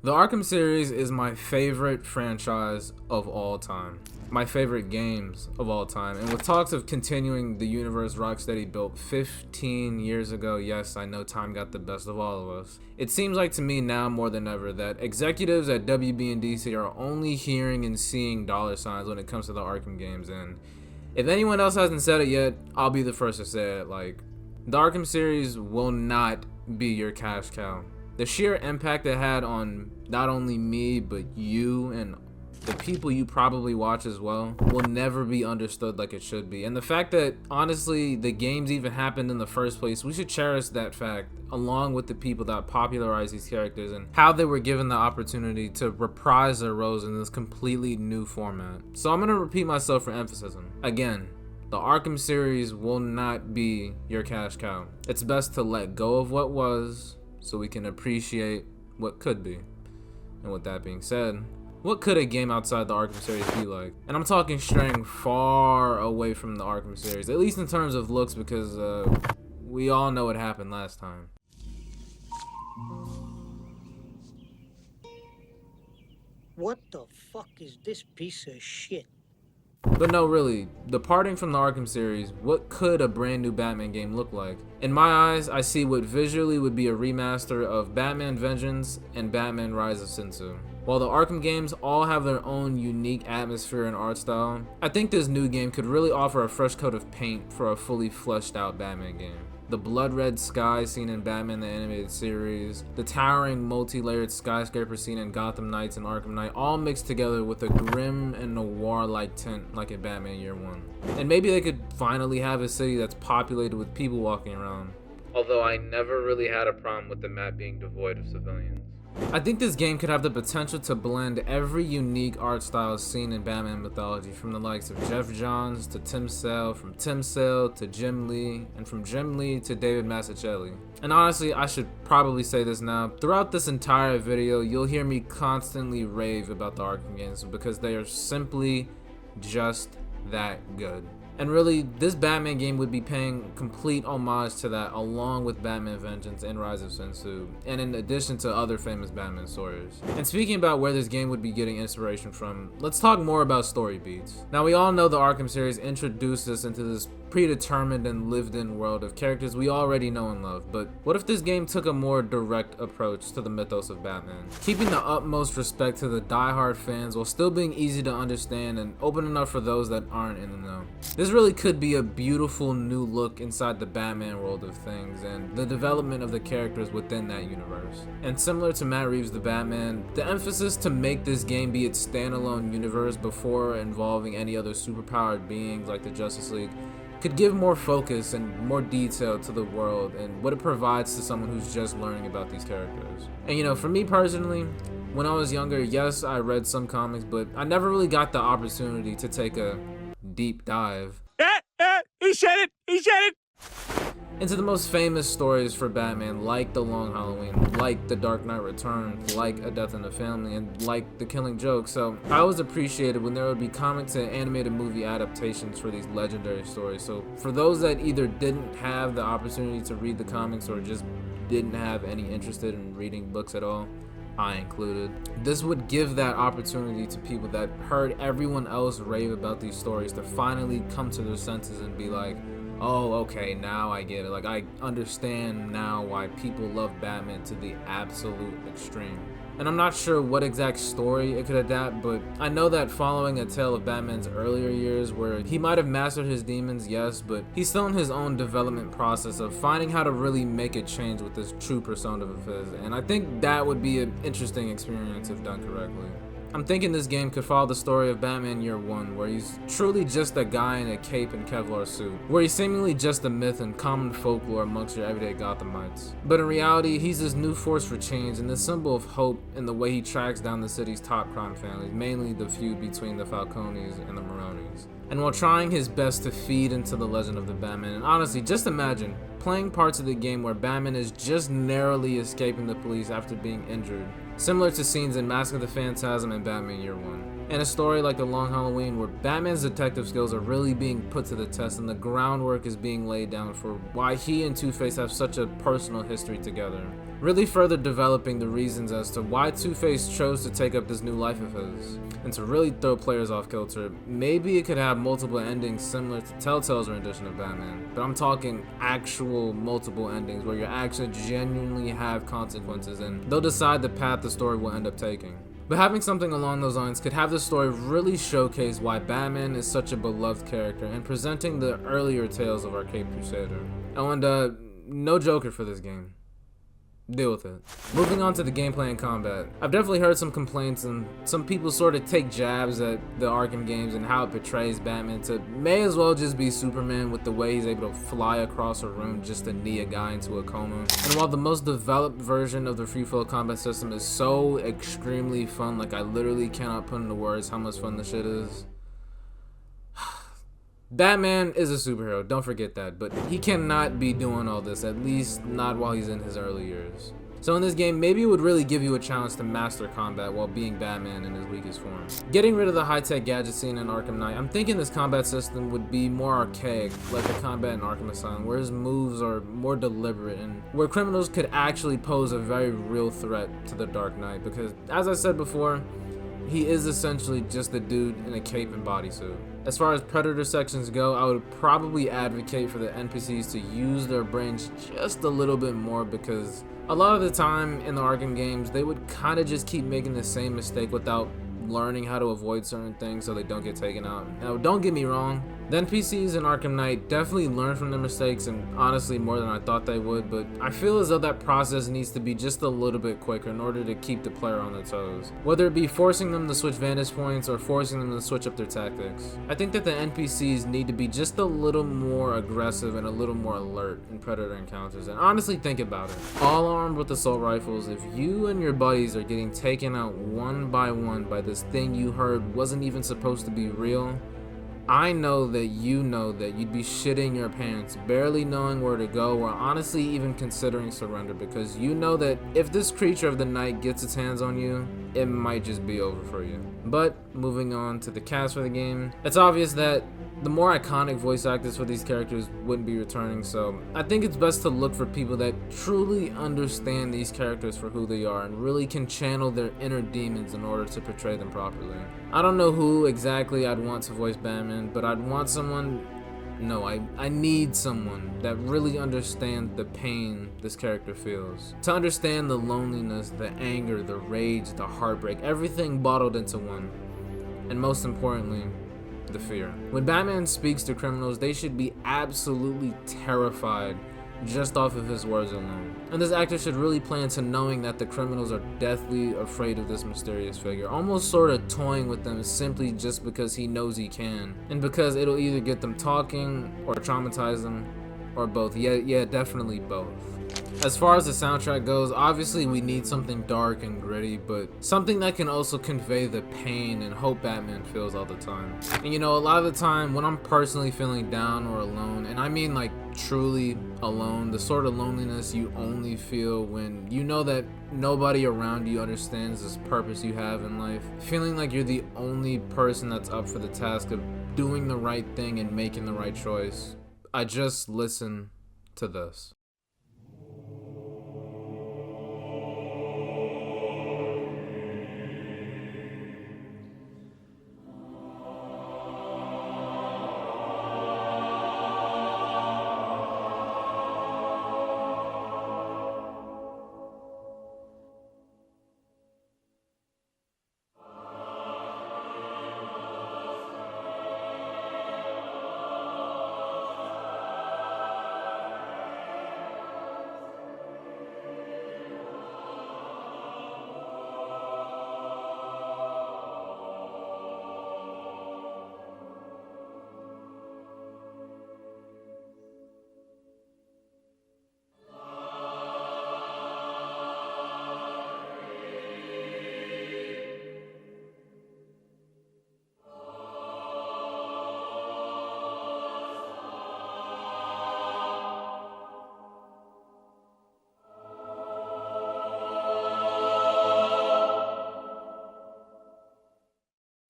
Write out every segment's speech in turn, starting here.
The Arkham series is my favorite franchise of all time. My favorite games of all time. And with talks of continuing the universe Rocksteady built 15 years ago, yes, I know time got the best of all of us. It seems like to me now more than ever that executives at WB and DC are only hearing and seeing dollar signs when it comes to the Arkham games. And if anyone else hasn't said it yet, I'll be the first to say it. Like, the Arkham series will not be your cash cow. The sheer impact it had on not only me, but you and the people you probably watch as well will never be understood like it should be. And the fact that, honestly, the games even happened in the first place, we should cherish that fact, along with the people that popularized these characters and how they were given the opportunity to reprise their roles in this completely new format. So I'm going to repeat myself for emphasis. Again, the Arkham series will not be your cash cow. It's best to let go of what was, so we can appreciate what could be. And with that being said, what could a game outside the Arkham series be like? And I'm talking straying far away from the Arkham series, at least in terms of looks, because we all know what happened last time. What the fuck is this piece of shit? But no, really, departing from the Arkham series, what could a brand new Batman game look like? In my eyes, I see what visually would be a remaster of Batman Vengeance and Batman Rise of Sin Tzu. While the Arkham games all have their own unique atmosphere and art style, I think this new game could really offer a fresh coat of paint for a fully fleshed out Batman game. The blood red sky seen in Batman the Animated Series, the towering multi-layered skyscraper seen in Gotham Knights and Arkham Knight, all mixed together with a grim and noir-like tint like in Batman Year One. And maybe they could finally have a city that's populated with people walking around. Although I never really had a problem with the map being devoid of civilians. I think this game could have the potential to blend every unique art style seen in Batman mythology, from the likes of Jeff Johns to Tim Sale, from Tim Sale to Jim Lee, and from Jim Lee to David Mazzucchelli. And honestly, I should probably say this now, throughout this entire video, you'll hear me constantly rave about the Arkham games because they are simply just that good. And really, this Batman game would be paying complete homage to that, along with Batman Vengeance and Rise of Sin Tzu, and in addition to other famous Batman stories. And speaking about where this game would be getting inspiration from, let's talk more about story beats. Now, we all know the Arkham series introduced us into this predetermined and lived-in world of characters we already know and love, but what if this game took a more direct approach to the mythos of Batman, keeping the utmost respect to the die-hard fans while still being easy to understand and open enough for those that aren't in the know? This really could be a beautiful new look inside the Batman world of things and the development of the characters within that universe. And similar to Matt Reeves' The Batman, the emphasis to make this game be its standalone universe before involving any other superpowered beings like the Justice League could give more focus and more detail to the world and what it provides to someone who's just learning about these characters. And you know, for me personally, when I was younger, yes, I read some comics, but I never really got the opportunity to take a deep dive He said it! into the most famous stories for Batman, like The Long Halloween, like The Dark Knight Returns, like A Death in the Family, and like The Killing Joke. So I always appreciated when there would be comics and animated movie adaptations for these legendary stories. So for those that either didn't have the opportunity to read the comics or just didn't have any interest in reading books at all, I included, this would give that opportunity to people that heard everyone else rave about these stories to finally come to their senses and be like, oh, okay, now I get it. Like, I understand now why people love Batman to the absolute extreme. And I'm not sure what exact story it could adapt, but I know that following a tale of Batman's earlier years where he might have mastered his demons, yes, but he's still in his own development process of finding how to really make a change with this true persona of his. And I think that would be an interesting experience if done correctly. I'm thinking this game could follow the story of Batman Year One, where he's truly just a guy in a cape and Kevlar suit, where he's seemingly just a myth and common folklore amongst your everyday Gothamites. But in reality, he's this new force for change and this symbol of hope in the way he tracks down the city's top crime families, mainly the feud between the Falcones and the Maronis. And while trying his best to feed into the legend of the Batman, and honestly, just imagine playing parts of the game where Batman is just narrowly escaping the police after being injured, similar to scenes in Mask of the Phantasm and Batman Year One. And a story like The Long Halloween, where Batman's detective skills are really being put to the test and the groundwork is being laid down for why he and Two-Face have such a personal history together. Really further developing the reasons as to why Two-Face chose to take up this new life of his. And to really throw players off kilter, maybe it could have multiple endings similar to Telltale's rendition of Batman. But I'm talking actual multiple endings where your actions genuinely have consequences and they'll decide the path the story will end up taking. But having something along those lines could have the story really showcase why Batman is such a beloved character and presenting the earlier tales of our Caped Crusader. Oh, and no Joker for this game. Deal with it. Moving on to the gameplay and combat. I've definitely heard some complaints and some people sort of take jabs at the Arkham games and how it portrays Batman to may as well just be Superman with the way he's able to fly across a room just to knee a guy into a coma. And while the most developed version of the free flow combat system is so extremely fun, like I literally cannot put into words how much fun this shit is. Batman is a superhero, don't forget that, but he cannot be doing all this, at least not while he's in his early years. So in this game, maybe it would really give you a challenge to master combat while being Batman in his weakest form. Getting rid of the high-tech gadget scene in Arkham Knight, I'm thinking this combat system would be more archaic, like the combat in Arkham Asylum, where his moves are more deliberate and where criminals could actually pose a very real threat to the Dark Knight, because as I said before, he is essentially just a dude in a cape and bodysuit. As far as Predator sections go, I would probably advocate for the NPCs to use their brains just a little bit more, because a lot of the time in the Arkham games, they would kind of just keep making the same mistake without learning how to avoid certain things so they don't get taken out. Now, don't get me wrong, the NPCs in Arkham Knight definitely learn from their mistakes, and honestly more than I thought they would, but I feel as though that process needs to be just a little bit quicker in order to keep the player on their toes. Whether it be forcing them to switch vantage points or forcing them to switch up their tactics. I think that the NPCs need to be just a little more aggressive and a little more alert in Predator encounters, and honestly think about it. All armed with assault rifles, if you and your buddies are getting taken out one by this thing you heard wasn't even supposed to be real, I know that you know that you'd be shitting your pants, barely knowing where to go, or honestly even considering surrender, because you know that if this creature of the night gets its hands on you, it might just be over for you. But moving on to the cast for the game, it's obvious that the more iconic voice actors for these characters wouldn't be returning, so I think it's best to look for people that truly understand these characters for who they are and really can channel their inner demons in order to portray them properly. I don't know who exactly I'd want to voice Batman, but I'd want someone, no, I need someone that really understands the pain this character feels. To understand the loneliness, the anger, the rage, the heartbreak, everything bottled into one. And most importantly, the fear. When Batman speaks to criminals, they should be absolutely terrified just off of his words alone. And this actor should really play into knowing that the criminals are deathly afraid of this mysterious figure, almost sort of toying with them simply just because he knows he can, and because it'll either get them talking or traumatize them, or both. Yeah, definitely both. As far as the soundtrack goes, obviously we need something dark and gritty, but something that can also convey the pain and hope Batman feels all the time. And you know, a lot of the time when I'm personally feeling down or alone, and I mean like truly alone, the sort of loneliness you only feel when you know that nobody around you understands this purpose you have in life, feeling like you're the only person that's up for the task of doing the right thing and making the right choice, I just listen to this.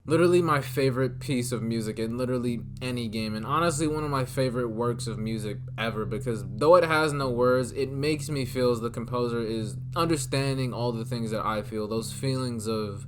Literally my favorite piece of music in literally any game, and honestly one of my favorite works of music ever, because though it has no words, it makes me feel as the composer is understanding all the things that I feel, those feelings of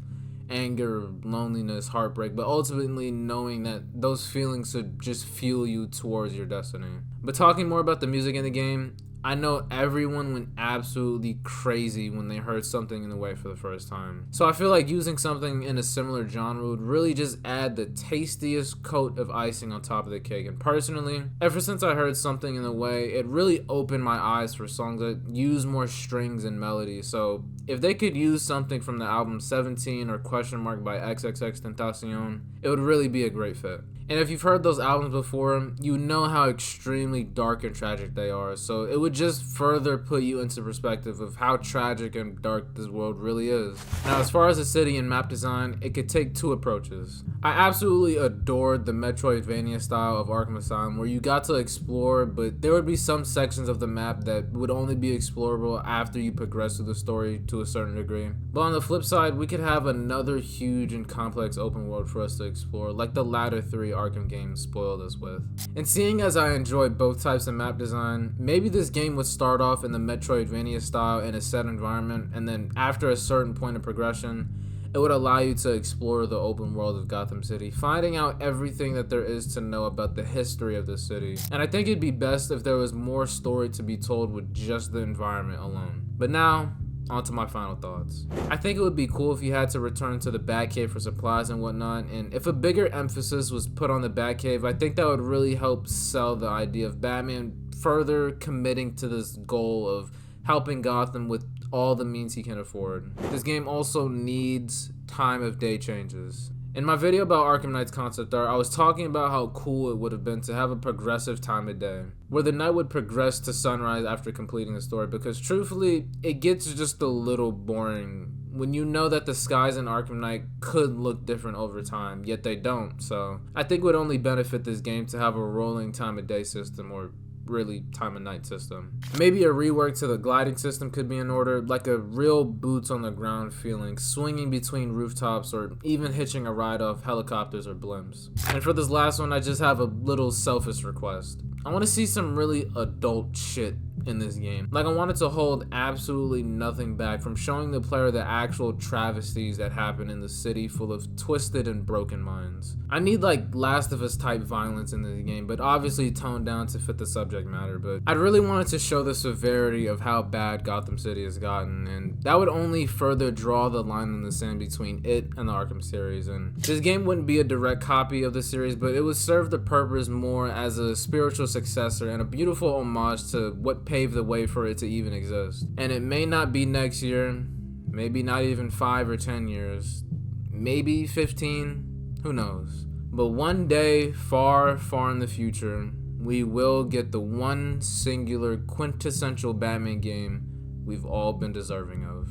anger, loneliness, heartbreak, but ultimately knowing that those feelings should just fuel you towards your destiny. But talking more about the music in the game, I know everyone went absolutely crazy when they heard Something in the Way for the first time. So I feel like using something in a similar genre would really just add the tastiest coat of icing on top of the cake. And personally, ever since I heard Something in the Way, it really opened my eyes for songs that use more strings and melody. So if they could use something from the album 17 or Question Mark by XXXTentacion, it would really be a great fit. And if you've heard those albums before, you know how extremely dark and tragic they are, so it would just further put you into perspective of how tragic and dark this world really is. Now, as far as the city and map design, it could take two approaches. I absolutely adored the Metroidvania style of Arkham Asylum, where you got to explore, but there would be some sections of the map that would only be explorable after you progress through the story to a certain degree. But on the flip side, we could have another huge and complex open world for us to explore, like the latter three Arkham games spoiled us with. And seeing as I enjoy both types of map design, maybe this game would start off in the Metroidvania style in a set environment, and then after a certain point of progression, it would allow you to explore the open world of Gotham City, finding out everything that there is to know about the history of the city. And I think it'd be best if there was more story to be told with just the environment alone. But now, on to my final thoughts. I think it would be cool if you had to return to the Batcave for supplies and whatnot, and if a bigger emphasis was put on the Batcave, I think that would really help sell the idea of Batman further committing to this goal of helping Gotham with all the means he can afford. This game also needs time of day changes. In my video about Arkham Knight's concept art, I was talking about how cool it would have been to have a progressive time of day, where the night would progress to sunrise after completing the story, because truthfully, it gets just a little boring when you know that the skies in Arkham Knight could look different over time, yet they don't. So I think it would only benefit this game to have a rolling time of day system, or really time of night system. Maybe a rework to the gliding system could be in order, like a real boots on the ground feeling, swinging between rooftops or even hitching a ride off helicopters or blimps. And for this last one, I just have a little selfish request. I want to see some really adult shit in this game. Like, I want it to hold absolutely nothing back from showing the player the actual travesties that happen in the city full of twisted and broken minds. I need like Last of Us type violence in this game, but obviously toned down to fit the subject matter. But I'd really want it to show the severity of how bad Gotham City has gotten, and that would only further draw the line in the sand between it and the Arkham series. And this game wouldn't be a direct copy of the series, but it would serve the purpose more as a spiritual successor and a beautiful homage to what paved the way for it to even exist. And it may not be next year, maybe not even 5 or 10 years, maybe 15, who knows. But one day, far, far in the future, we will get the one singular quintessential Batman game we've all been deserving of.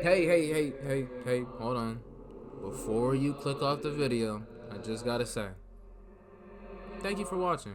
Hey, hold on. Before you click off the video, I just gotta say, thank you for watching.